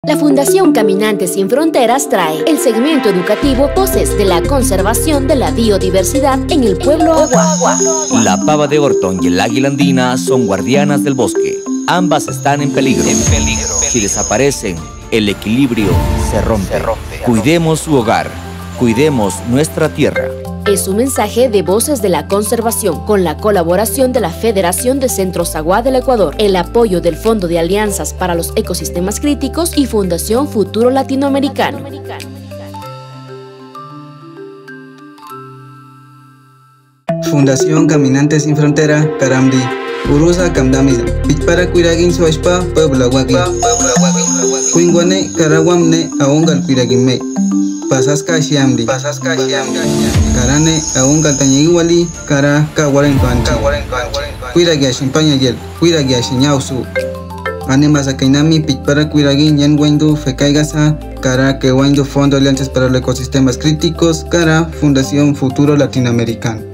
La Fundación Caminantes Sin Fronteras trae el segmento educativo Voces de la Conservación de la Biodiversidad en el Pueblo Agua. La pava de Orton y el águila andina son guardianas del bosque. Ambas están en peligro. Si desaparecen, el equilibrio se rompe. Cuidemos su hogar. Cuidemos nuestra tierra. Es un mensaje de Voces de la Conservación con la colaboración de la Federación de Centros Agua del Ecuador, el apoyo del Fondo de Alianzas para los Ecosistemas Críticos y Fundación Futuro Latinoamericano. Fundación Caminantes Sin Frontera, Karamdi, Urusa Kamdamida, Pichpara Kuiragin Soashpa, Puebla Waki, Kuingwane, Karawamne, Aongal Kuiragime. Pasaska Shiamdi, Karane, Aungal Tañiguali, Kara, Kawaran Pancha, Kuiragia Shimpaña Yel, Kuiragia Shinyausu, Anema Sakainami, Pichpara Kuiragin, Yan Wendu, Fecaigasa, Kara, que Wendu Fondo de Alianzas para los Ecosistemas Críticos, Kara, Fundación Futuro Latinoamericano.